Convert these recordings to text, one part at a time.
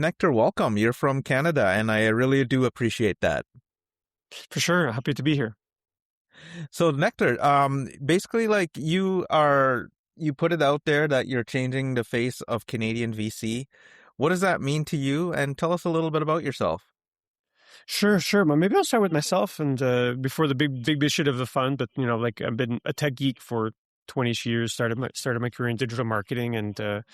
Nectar, welcome. You're from Canada, and I really do appreciate that. For sure. Happy to be here. So, Nectar, basically, like you put it out there that you're changing the face of Canadian VC. What does that mean to you? And tell us a little bit about yourself. Sure. Well, maybe I'll start with myself and before the big shit of the fund. But like I've been a tech geek for 20 years. Started my career in digital marketing and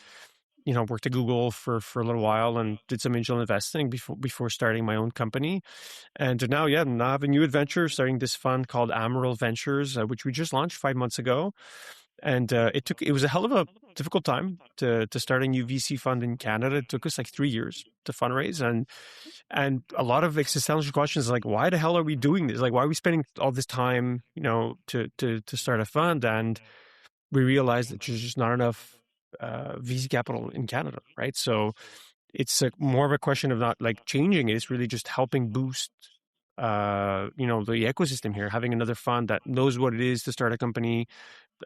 worked at Google for a little while and did some angel investing before starting my own company. And now I have a new adventure, starting this fund called Amiral Ventures, which we just launched 5 months ago. And it was a hell of a difficult time to start a new VC fund in Canada. It took us like 3 years to fundraise, and a lot of existential questions like, why the hell are we doing this? Like, why are we spending all this time, to start a fund? And we realized that there's just not enough VC capital in Canada, right? So it's more of a question of not like changing it. It's really just helping boost the ecosystem here, having another fund that knows what it is to start a company,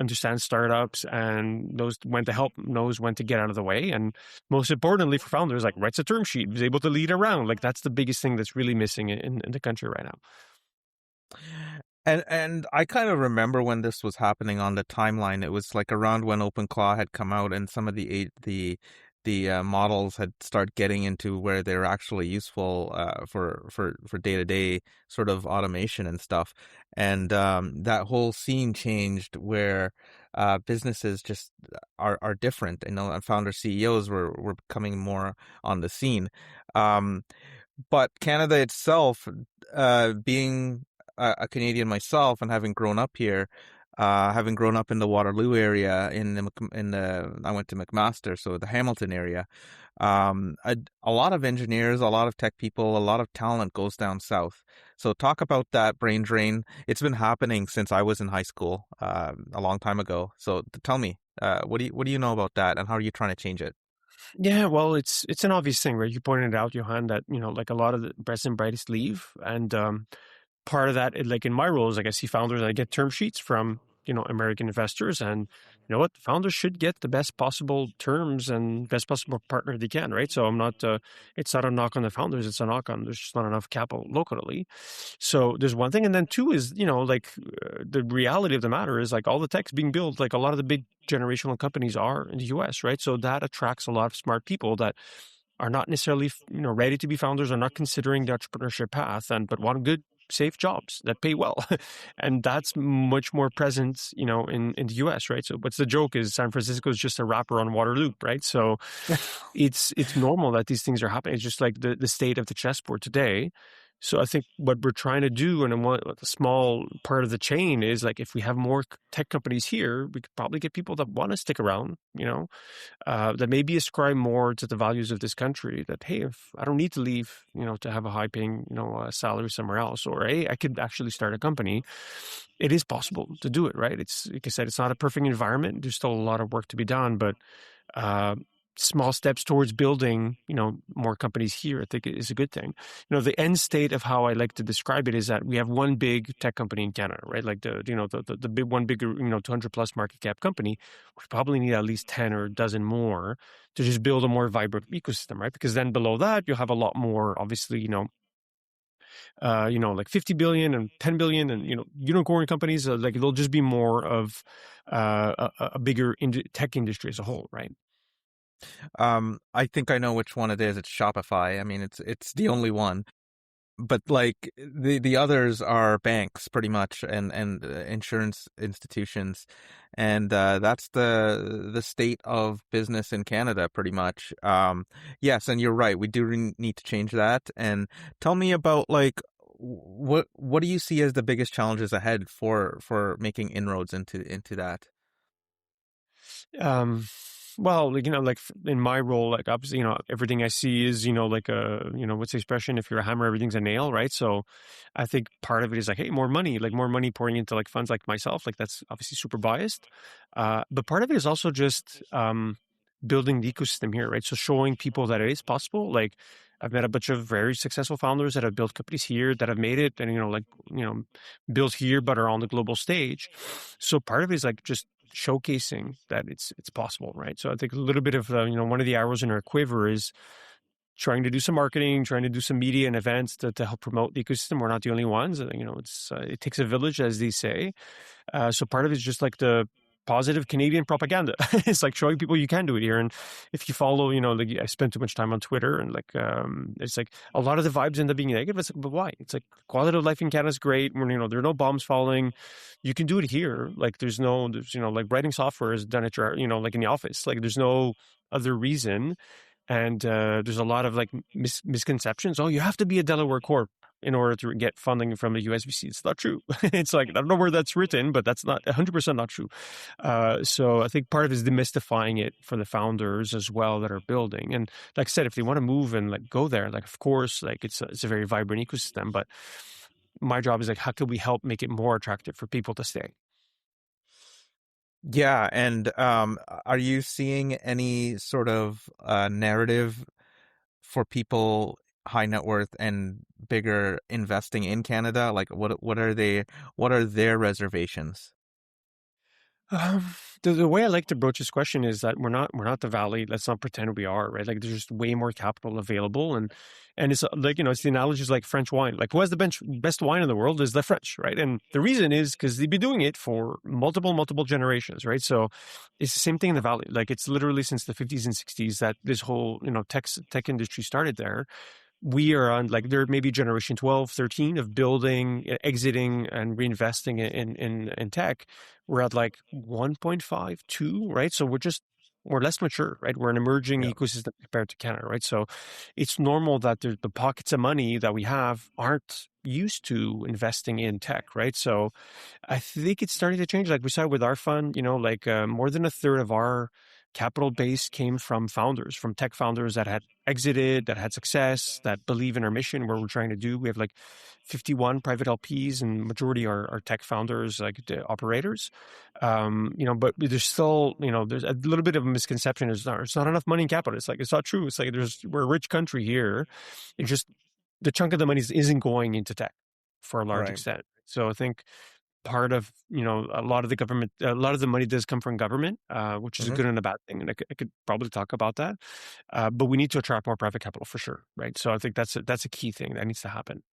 understands startups, and knows when to help, knows when to get out of the way, and most importantly for founders, like writes a term sheet, is able to lead around. Like that's the biggest thing that's really missing in the country right now. And I kind of remember when this was happening on the timeline. It was like around when OpenClaw had come out, and some of the models had started getting into where they're actually useful for day to day sort of automation and stuff. And that whole scene changed where businesses just are different. And founder CEOs were becoming more on the scene. Um, but Canada itself, being a Canadian myself and having grown up here, having grown up in the Waterloo area I went to McMaster, so the Hamilton area. A lot of engineers, a lot of tech people, a lot of talent goes down south. So talk about that brain drain. It's been happening since I was in high school, a long time ago. So tell me, what do you know about that, and how are you trying to change it? Yeah, well, it's an obvious thing, right? You pointed out, Johan, that like a lot of the best and brightest leave, and part of that, like in my role, is like I see founders, I get term sheets from American investors, and you know what, founders should get the best possible terms and best possible partner they can, right? So I'm not, it's not a knock on the founders, it's a knock on there's just not enough capital locally. So there's one thing, and then two is the reality of the matter is like all the tech's being built, like a lot of the big generational companies are in the U.S., right? So that attracts a lot of smart people that are not necessarily ready to be founders, are not considering the entrepreneurship path, and but want good safe jobs that pay well. And that's much more present in the US, right? So what's the joke is San Francisco is just a wrapper on Waterloo, right? So it's normal that these things are happening. It's just like the state of the chessboard today. So I think what we're trying to do, and a small part of the chain, is like if we have more tech companies here, we could probably get people that want to stick around, that maybe ascribe more to the values of this country. That hey, if I don't need to leave, to have a high paying, salary somewhere else, or hey, I could actually start a company. It is possible to do it, right? It's like I said, it's not a perfect environment. There's still a lot of work to be done, but small steps towards building, more companies here, I think is a good thing. The end state of how I like to describe it is that we have one big tech company in Canada, right? Like the big one bigger, 200 plus market cap company. We probably need at least 10 or a dozen more to just build a more vibrant ecosystem, right? Because then below that, you'll have a lot more, obviously, like 50 billion and 10 billion and, unicorn companies, like it'll just be more of a bigger tech industry as a whole, right? I think I know which one it is. It's Shopify. I mean, it's the only one. But like the others are banks pretty much, and insurance institutions, and that's the state of business in Canada pretty much. Yes, and you're right. We do need to change that. And tell me about like what do you see as the biggest challenges ahead for making inroads into that? Um, well, like in my role, like obviously, everything I see is, like what's the expression? If you're a hammer, everything's a nail, right? So I think part of it is like, hey, more money pouring into like funds like myself, like that's obviously super biased. But part of it is also just building the ecosystem here, right? So showing people that it is possible. Like I've met a bunch of very successful founders that have built companies here that have made it and, built here, but are on the global stage. So part of it is like just showcasing that it's possible, right? So I think a little bit of one of the arrows in our quiver is trying to do some marketing, trying to do some media and events to help promote the ecosystem. We're not the only ones. It takes a village, as they say. So part of it is just like the positive Canadian propaganda. It's like showing people you can do it here. And if you follow, like I spend too much time on Twitter, and it's like a lot of the vibes end up being negative. It's like, but why? It's like quality of life in Canada is great. When there are no bombs falling, you can do it here. Like there's like writing software is done at your, like in the office. Like there's no other reason. And there's a lot of like misconceptions. Oh, you have to be a Delaware corp in order to get funding from the USVC. It's not true. It's like, I don't know where that's written, but that's not 100% not true. So I think part of it is demystifying it for the founders as well that are building. And like I said, if they want to move and like go there, like of course, like it's a very vibrant ecosystem. But my job is like, how can we help make it more attractive for people to stay? Yeah, and are you seeing any sort of narrative for people high net worth and bigger investing in Canada? Like what are their reservations? Um, the way I like to broach this question is that we're not the valley. Let's not pretend we are, right? Like there's just way more capital available, and it's like it's the analogy is like French wine. Like who has the best wine in the world is the French, right? And the reason is because they've been doing it for multiple generations, right? So it's the same thing in the valley. Like it's literally since the 50s and 60s that this whole tech industry started there. We are on like there may be generation 12, 13 of building, exiting and reinvesting in tech. We're at like 1.5, 2, right? So we're less mature, right? We're an emerging Yeah. ecosystem compared to Canada, right? So it's normal that the pockets of money that we have aren't used to investing in tech, right? So I think it's starting to change. Like we saw with our fund, more than a third of our capital base came from founders, from tech founders that had exited, that had success, that believe in our mission, what we're trying to do. We have like 51 private LPs, and majority are tech founders, like the operators. But there's still, there's a little bit of a misconception. It's not enough money in capital. It's like, it's not true. It's like we're a rich country here. It's just the chunk of the money isn't going into tech for a large Right. extent. So I think part of a lot of the money does come from government, which is a Hmm. good and a bad thing, and I could probably talk about that. But we need to attract more private capital for sure, right? So I think that's a key thing that needs to happen.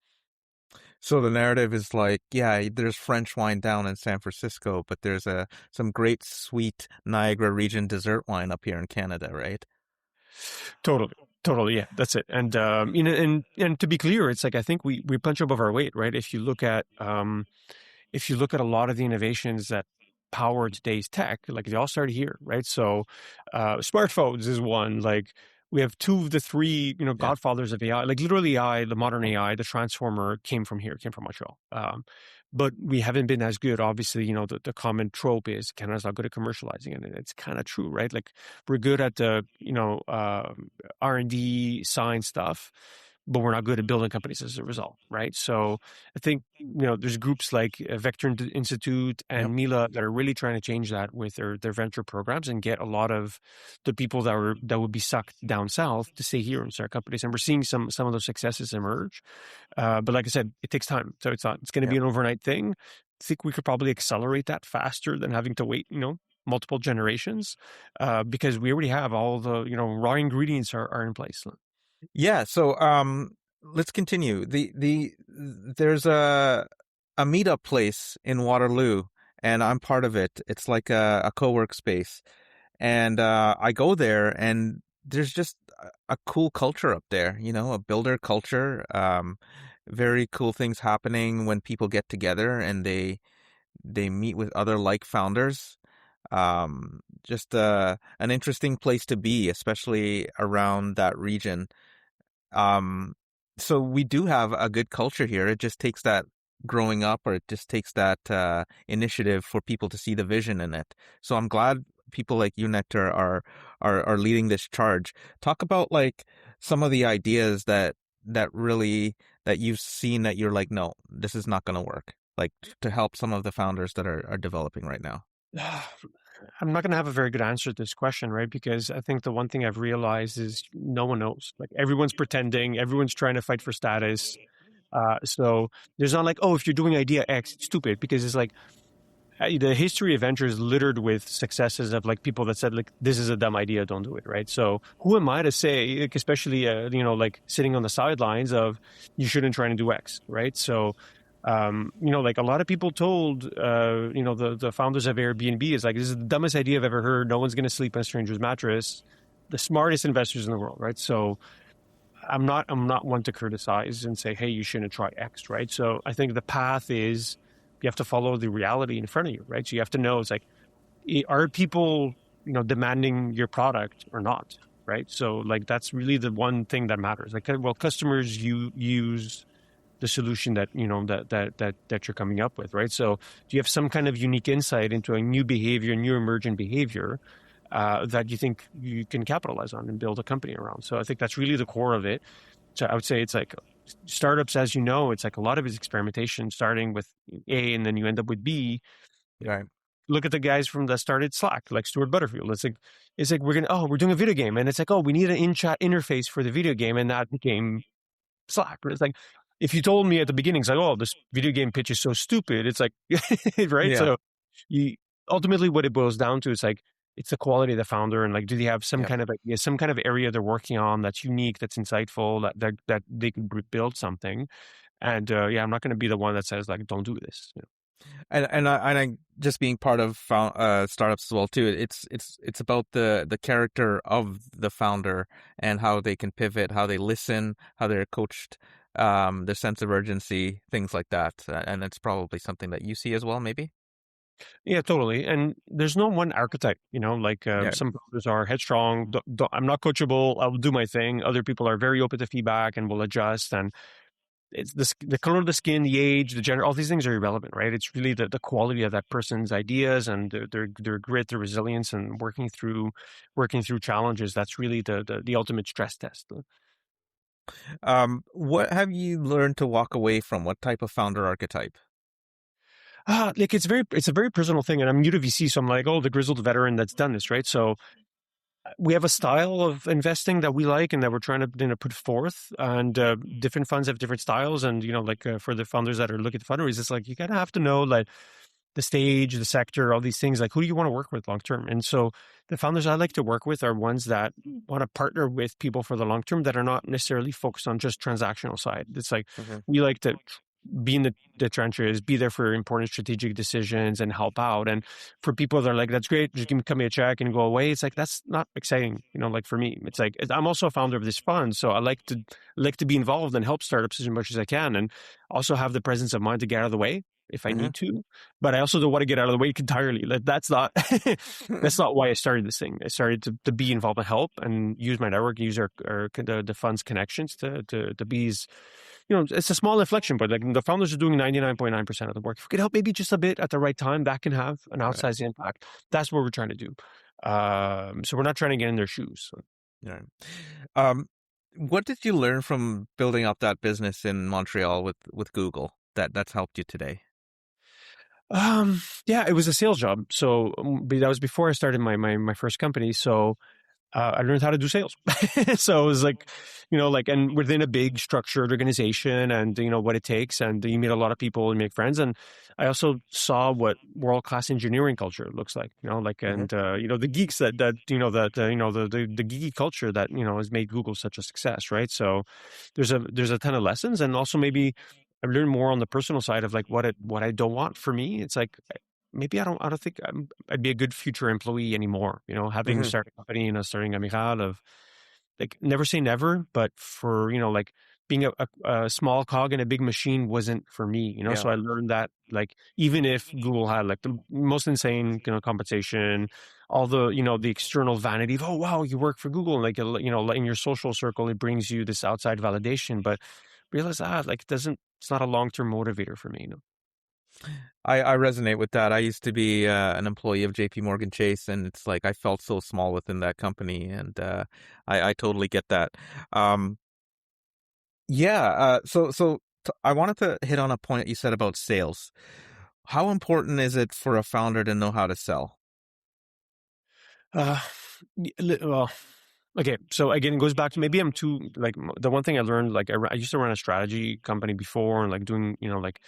So the narrative is like, yeah, there's French wine down in San Francisco, but there's some great sweet Niagara region dessert wine up here in Canada, right? Totally, yeah, that's it. And and to be clear, it's like I think we punch above our weight, right? If you look at a lot of the innovations that power today's tech, like they all started here, right? So, smartphones is one. Like we have two of the three, Yeah. godfathers of AI. Like literally AI, the modern AI, the transformer came from here, came from Montreal. But we haven't been as good. Obviously, the common trope is Canada's not good at commercializing, and it's kind of true, right? Like we're good at the R&D science stuff, but we're not good at building companies as a result, right? So I think there's groups like Vector Institute Yep. and Mila that are really trying to change that with their venture programs and get a lot of the people that would be sucked down south to stay here and start companies. And we're seeing some of those successes emerge. But like I said, it takes time, so it's going to be Yep. an overnight thing. I think we could probably accelerate that faster than having to wait, multiple generations, because we already have all the raw ingredients are in place. Yeah, so let's continue. There's a meetup place in Waterloo, and I'm part of it. It's like a co-work space. And I go there, and there's just a cool culture up there, a builder culture. Very cool things happening when people get together and they meet with other like founders. Just an interesting place to be, especially around that region. Um, so we do have a good culture here. It just takes that growing up, or it just takes that initiative for people to see the vision in it. So I'm glad people like you, Nectar, are leading this charge. Talk about like some of the ideas that you've seen that you're like, no, this is not going to work. Like to help some of the founders that are developing right now. I'm not going to have a very good answer to this question, right? Because I think the one thing I've realized is no one knows. Like everyone's pretending, everyone's trying to fight for status. So there's not like, oh, if you're doing idea X, it's stupid, because it's like the history of venture is littered with successes of like people that said like this is a dumb idea, don't do it, right? So who am I to say, like, especially like sitting on the sidelines of you shouldn't try to do X, right? So like a lot of people told the founders of Airbnb is like this is the dumbest idea I've ever heard. No one's going to sleep on a stranger's mattress. The smartest investors in the world, right? So I'm not one to criticize and say, hey, you shouldn't try X, right? So I think the path is you have to follow the reality in front of you, right? So you have to know it's like, are people, demanding your product or not, right? So like that's really the one thing that matters. Like, well, customers you use the solution that that you're coming up with, right? So do you have some kind of unique insight into a new behavior, new emergent behavior that you think you can capitalize on and build a company around? So I think that's really the core of it. So I would say it's like startups, as you know, it's like a lot of it's experimentation, starting with A and then you end up with B. Right. Look at the guys from that started Slack, like Stuart Butterfield. It's like we're doing a video game, and it's like, oh, we need an in-chat interface for the video game, and that became Slack. But it's like if you told me at the beginning, it's like, oh, this video game pitch is so stupid. It's like, right? Yeah. So you ultimately what it boils down to is like it's the quality of the founder and like do they have some Yep. kind of idea, some kind of area they're working on that's unique, that's insightful, that they can build something. And yeah, I'm not going to be the one that says like don't do this. And I just being part of startups as well too. It's about the character of the founder and how they can pivot, how they listen, how they're coached, their sense of urgency, things like that. And it's probably something that you see as well, maybe. Yeah, totally. And there's no one archetype, like Yeah. some founders are headstrong. I'm not coachable. I'll do my thing. Other people are very open to feedback and will adjust. And it's the color of the skin, the age, the gender, all these things are irrelevant, right? It's really the quality of that person's ideas and their grit, their resilience, and working through challenges. That's really the ultimate stress test. What have you learned to walk away from? What type of founder archetype? Like it's a very personal thing, and I'm new to VC, so I'm like, oh, the grizzled veteran that's done this, right? So we have a style of investing that we like and that we're trying to put forth, and different funds have different styles. And like for the founders that are looking at fundraise, it's like you gotta have to know like the stage, the sector, all these things. Like who do you want to work with long term? And so the founders I like to work with are ones that want to partner with people for the long term that are not necessarily focused on just transactional side. It's like Hmm. we like to be in the trenches, be there for important strategic decisions and help out. And for people that are like, that's great, just give me a check and go away. It's like, that's not exciting. Like for me, it's like, I'm also a founder of this fund. So I like to be involved and help startups as much as I can. And also have the presence of mind to get out of the way if I Hmm. need to, but I also don't want to get out of the way entirely. That's not, that's not why I started this thing. I started to be involved and help and use my network, use the fund's connections to be as, it's a small inflection, but like the founders are doing 99.9% of the work. If we could help maybe just a bit at the right time, that can have an Right. outsized impact. That's what we're trying to do. So we're not trying to get in their shoes. Yeah. Um, what did you learn from building up that business in Montreal with Google that's helped you today? Yeah, it was a sales job. So that was before I started my first company. So I learned how to do sales. So it was like, and within a big structured organization and, what it takes. And you meet a lot of people and make friends. And I also saw what world-class engineering culture looks like, Hmm. the geeks the geeky culture that, has made Google such a success, right? So there's a ton of lessons. And also maybe I've learned more on the personal side of like what I don't want for me. It's like, maybe I don't think I'd be a good future employee anymore. Having Hmm. started a company and starting Amiral of like never say never, but for like being a small cog in a big machine wasn't for me. Yeah. So I learned that like even if Google had like the most insane compensation, all the the external vanity of oh wow you work for Google and like in your social circle it brings you this outside validation, but realize like it's not a long term motivator for me. I resonate with that. I used to be an employee of JP Morgan Chase, and it's like I felt so small within that company, and I totally get that. Um, yeah. I wanted to hit on a point you said about sales. How important is it for a founder to know how to sell? Uh, well, okay. So again, it goes back to maybe I'm too like the one thing I learned. Like I used to run a strategy company before, and like doing like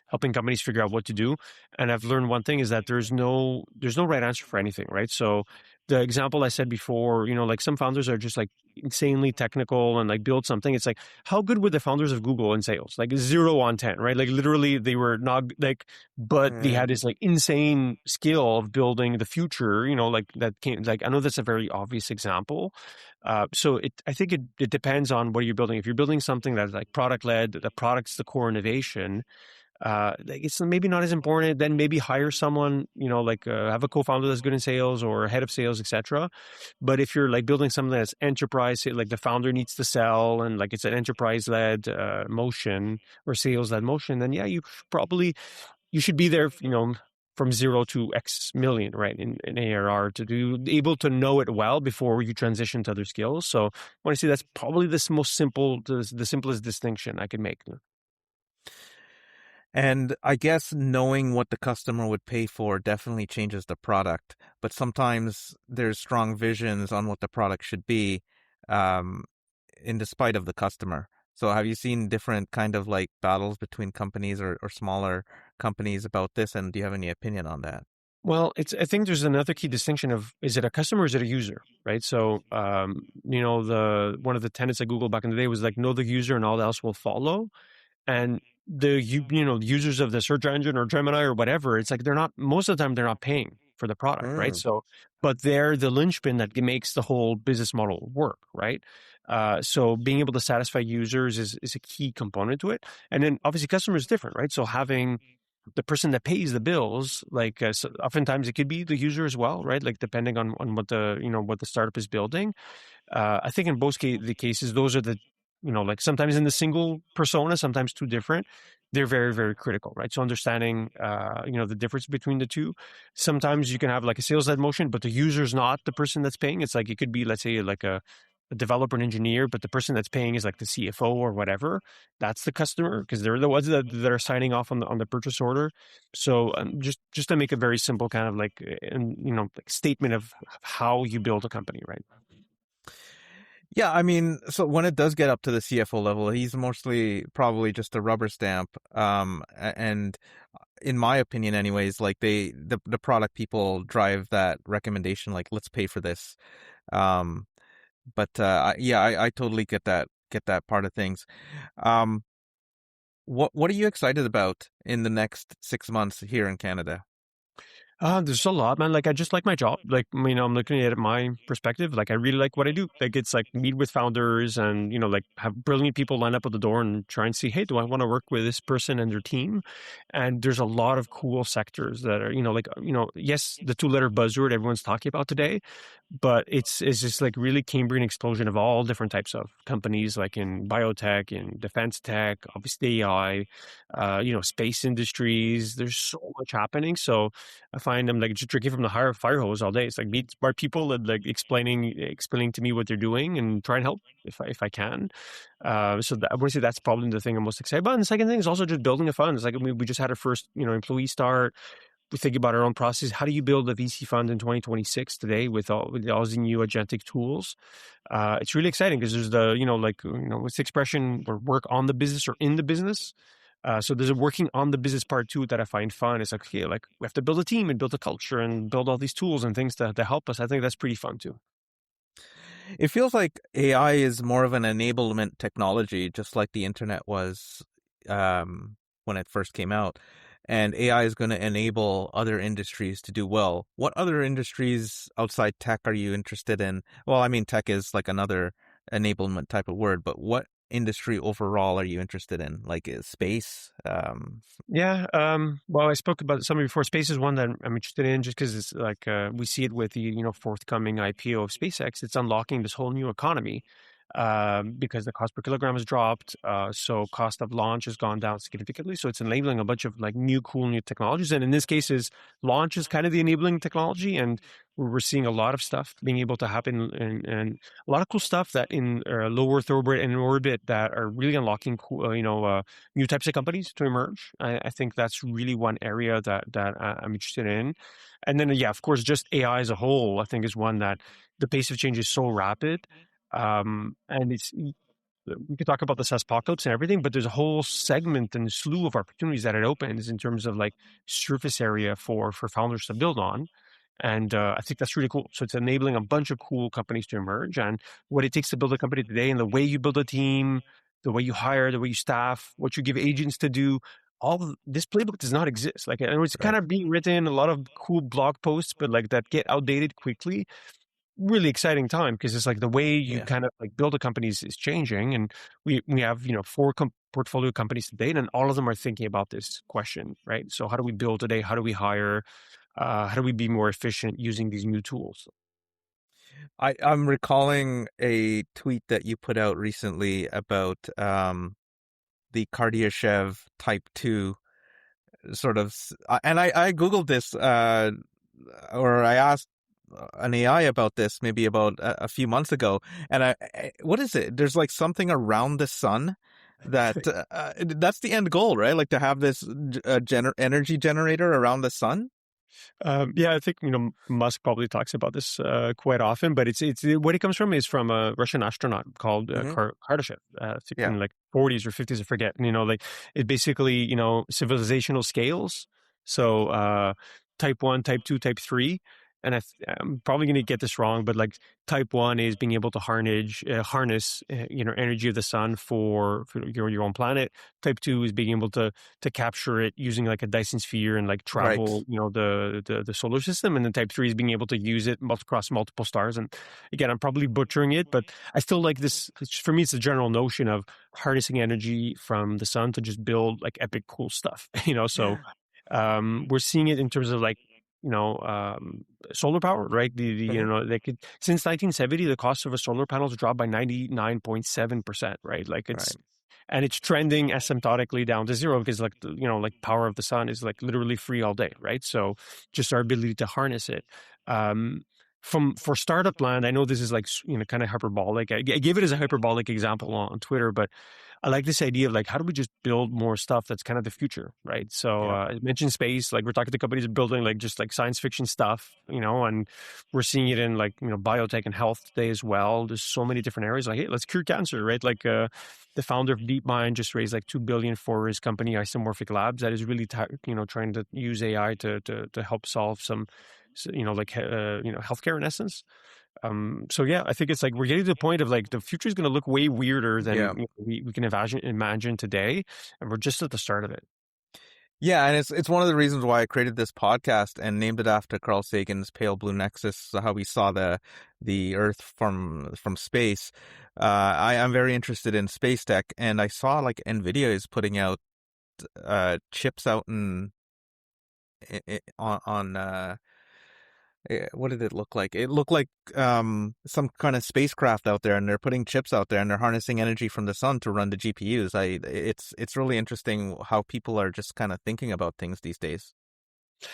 helping companies figure out what to do. And I've learned one thing is that there's no right answer for anything, right? So the example I said before, like some founders are just like insanely technical and like build something. It's like, how good were the founders of Google in sales? Like 0 on 10, right? Like literally they were not like, but they Mm. had this like insane skill of building the future, like that came, like, I know that's a very obvious example. So I think it depends on what you're building. If you're building something that's like product led, the product's the core innovation, like it's maybe not as important. Then maybe hire someone, like have a co-founder that's good in sales or a head of sales, etc. But if you're like building something that's enterprise, say, like the founder needs to sell and like it's an enterprise led motion or sales led motion, then yeah, you should be there, from 0 to X million, right, in ARR to do able to know it well before you transition to other skills. So when I say that's probably the simplest distinction I could make. And I guess knowing what the customer would pay for definitely changes the product, but sometimes there's strong visions on what the product should be, um, in despite of the customer. So have you seen different kind of like battles between companies or smaller companies about this? And do you have any opinion on that? Well, I think there's another key distinction of, is it a customer or is it a user, right? So, the one of the tenets at Google back in the day was like, know the user and all else will follow. And users of the search engine or Gemini or whatever, it's like they're not, most of the time they're not paying for the product, right? Mm. So, but they're the linchpin that makes the whole business model work, right? So being able to satisfy users is a key component to it. And then obviously customer is different, right? So having the person that pays the bills, like so oftentimes it could be the user as well, right? Like depending on what the startup is building. I think in both the cases, those are like sometimes in the single persona, sometimes two different. They're very, very critical, right? So understanding, the difference between the two. Sometimes you can have like a sales led motion, but the user's not the person that's paying. It's like it could be, let's say, like a developer and engineer, but the person that's paying is like the CFO or whatever. That's the customer because they're the ones that are signing off on the purchase order. So just to make a very simple kind of like, like statement of how you build a company, right? Yeah, I mean, so when it does get up to the CFO level, he's mostly probably just a rubber stamp. And in my opinion, anyways, like the product people drive that recommendation, like let's pay for this. Um, but yeah, I totally get that part of things. Um, what are you excited about in the next 6 months here in Canada? There's a lot, man. Like, I just like my job. Like, I'm looking at it my perspective. Like, I really like what I do. Like, it's like meet with founders and, like have brilliant people line up at the door and try and see, hey, do I want to work with this person and their team? And there's a lot of cool sectors that are, yes, the two-letter buzzword everyone's talking about today, but it's just like really Cambrian explosion of all different types of companies, like in biotech, in defense tech, obviously AI, space industries. There's so much happening. So, I find I'm like just drinking from the fire hose all day. It's like meet smart people and like explaining to me what they're doing and try and help if I can. So I would say that's probably the thing I'm most excited about. And the second thing is also just building a fund. It's like we just had our first employee start. We think about our own process. How do you build a VC fund in 2026 today with all these new agentic tools? It's really exciting because there's what's the expression, or work on the business or in the business. So there's a working on the business part too that I find fun. It's like, okay, like we have to build a team and build a culture and build all these tools and things to help us. I think that's pretty fun too. It feels like AI is more of an enablement technology, just like the internet was when it first came out. And AI is going to enable other industries to do well. What other industries outside tech are you interested in? Well, I mean, tech is like another enablement type of word, but what industry overall are you interested in? Like space? Yeah. Well, I spoke about some before. Space is one that I'm interested in just because it's like we see it with the forthcoming IPO of SpaceX. It's unlocking this whole new economy because the cost per kilogram has dropped. So cost of launch has gone down significantly. So it's enabling a bunch of like cool new technologies. And in this case, launch is kind of the enabling technology, and we're seeing a lot of stuff being able to happen, and a lot of cool stuff that in low Earth orbit and in orbit that are really unlocking cool, new types of companies to emerge. I think that's really one area that I'm interested in. And then, yeah, of course, just AI as a whole, I think is one that the pace of change is so rapid. And we could talk about the apocalypse and everything, but there's a whole segment and slew of opportunities that it opens in terms of like surface area for founders to build on. And I think that's really cool. So it's enabling a bunch of cool companies to emerge, and what it takes to build a company today, and the way you build a team, the way you hire, the way you staff, what you give agents to do. All of this playbook does not exist. Like, and it's kind Right. of being written, a lot of cool blog posts, but like that get outdated quickly. Really exciting time because it's like the way you Yeah. kind of like build a company is changing, and we have four portfolio companies today, and all of them are thinking about this question, right? So how do we build today? How do we hire? How do we be more efficient using these new tools? I'm recalling a tweet that you put out recently about the Kardashev Type 2 sort of, and I Googled this, or I asked an AI about this maybe about a few months ago, and what is it? There's like something around the sun that that's the end goal, right? Like to have this energy generator around the sun. Yeah, I think Musk probably talks about this quite often, but it's what it comes from is from a Russian astronaut called Hmm. Kardashev, I think Yeah. in like 40s or 50s, I forget. And, like it basically civilizational scales. So type 1, type 2, type 3. And I'm probably going to get this wrong, but like type 1 is being able to harness energy of the sun for your own planet. Type 2 is being able to capture it using like a Dyson sphere and like Right. travel, the solar system. And then type 3 is being able to use it across multiple stars. And again, I'm probably butchering it, but I still like this. For me, it's the general notion of harnessing energy from the sun to just build like epic cool stuff. So we're seeing it in terms of like you know um, solar power, right? Hmm. They could, since 1970, the cost of a solar panel has dropped by 99.7%, right? Like Right. it's trending asymptotically down to zero because like like power of the sun is like literally free all day, right? So just our ability to harness it. um for startup land, I know this is like kind of hyperbolic. I gave it as a hyperbolic example on Twitter, but I like this idea of like, how do we just build more stuff that's kind of the future, right? So Yeah. I mentioned space, like we're talking to companies building like just like science fiction stuff, and we're seeing it in like biotech and health today as well. There's so many different areas. Like, hey, let's cure cancer, right? Like the founder of DeepMind just raised like 2 billion for his company Isomorphic Labs that is really trying to use AI to help solve some healthcare in essence. So yeah, I think it's like we're getting to the point of like the future is going to look way weirder than Yeah. we can imagine today, and we're just at the start of it. Yeah, and it's one of the reasons why I created this podcast and named it after Carl Sagan's Pale Blue Nexus, so how we saw the Earth from space. I'm very interested in space tech, and I saw like Nvidia is putting out chips out on what did it look like? It looked like some kind of spacecraft out there, and they're putting chips out there, and they're harnessing energy from the sun to run the GPUs. It's really interesting how people are just kind of thinking about things these days.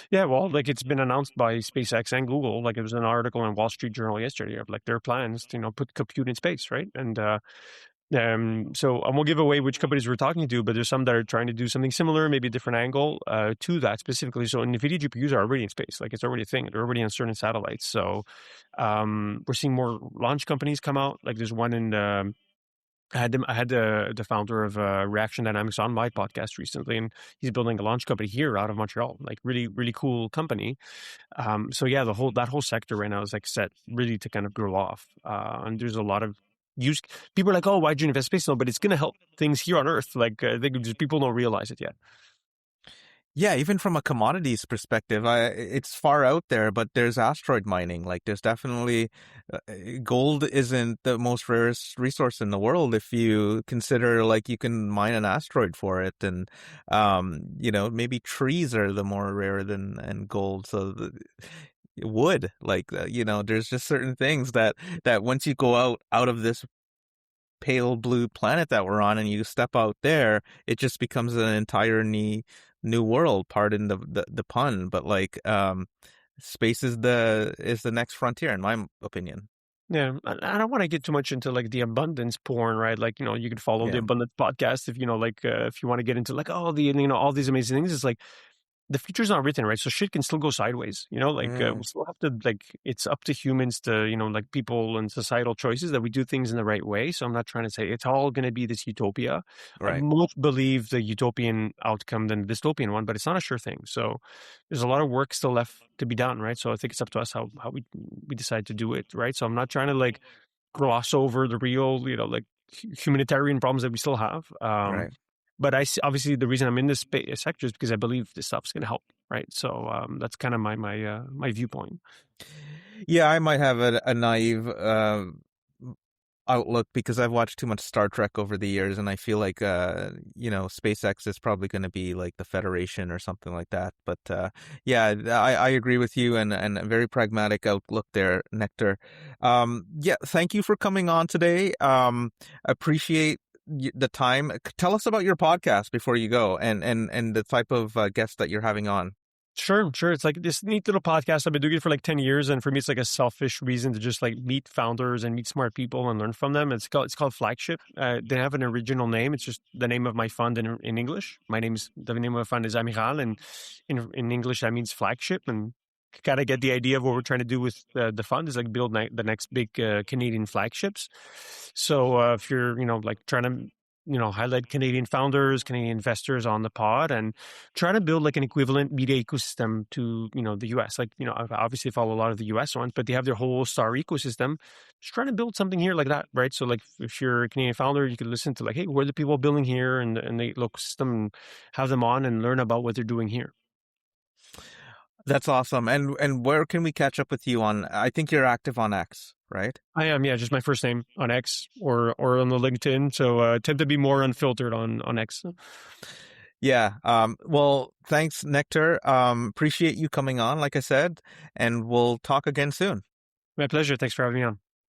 Yeah, well, like it's been announced by SpaceX and Google. Like it was an article in Wall Street Journal yesterday of like their plans to put compute in space, right? And so I won't give away which companies we're talking to, but there's some that are trying to do something similar, maybe a different angle to that specifically. So NVIDIA GPUs are already in space, like it's already a thing. They're already on certain satellites. So we're seeing more launch companies come out. Like there's one in I had the founder of Reaction Dynamics on my podcast recently, and he's building a launch company here out of Montreal. Like really, really cool company. So yeah, that whole sector right now is like set really to kind of grow off. And there's a lot of use. People are like, oh, why'd you invest space? No, but it's going to help things here on Earth. Like I think just people don't realize it yet. Yeah, even from a commodities perspective, it's far out there, but there's asteroid mining. Like, there's definitely gold isn't the most rarest resource in the world if you consider like you can mine an asteroid for it, and maybe trees are the more rare than and gold. So wood, like there's just certain things that once you go out of this pale blue planet that we're on and you step out there, it just becomes an entire new world, pardon the pun, but like space is the next frontier in my opinion. Yeah, I don't want to get too much into like the abundance porn, right? Like you could follow the Yeah. abundance podcast if like if you want to get into like all the all these amazing things. It's like the future's not written, right? So shit can still go sideways, we Mm, still have to, it's up to humans to, people and societal choices that we do things in the right way. So I'm not trying to say it's all going to be this utopia. I right, much believe the utopian outcome than the dystopian one, but it's not a sure thing. So there's a lot of work still left to be done, right? So I think it's up to us how we decide to do it, right? So I'm not trying to gloss over the real, humanitarian problems that we still have. right. But obviously the reason I'm in this sector is because I believe this stuff's going to help, right? So that's kind of my viewpoint. Yeah, I might have a naive outlook because I've watched too much Star Trek over the years, and I feel like SpaceX is probably going to be like the Federation or something like that. But yeah, I agree with you, and a very pragmatic outlook there, Nectar. Yeah, thank you for coming on today. Appreciate the time. Tell us about your podcast before you go, and the type of guests that you're having on. Sure, sure. It's like this neat little podcast. I've been doing it for 10 years. And for me, it's like a selfish reason to just meet founders and meet smart people and learn from them. It's called Flagship. They have an original name. It's just the name of my fund in English. The name of my fund is Amiral. And in English, that means flagship. And kind of get the idea of what we're trying to do with the fund is build the next big Canadian flagships. So if you're, trying to, highlight Canadian founders, Canadian investors on the pod, and try to build an equivalent media ecosystem to, the US. I obviously follow a lot of the US ones, but they have their whole star ecosystem. Just trying to build something here like that, right? So if you're a Canadian founder, you could listen to hey, what are the people building here and the ecosystem, and have them on and learn about what they're doing here. That's awesome. And where can we catch up with you on? I think you're active on X, right? I am, yeah, just my first name on X or on the LinkedIn. So tend to be more unfiltered on X. Yeah. Well, thanks, Nectar. Appreciate you coming on, like I said, and we'll talk again soon. My pleasure. Thanks for having me on.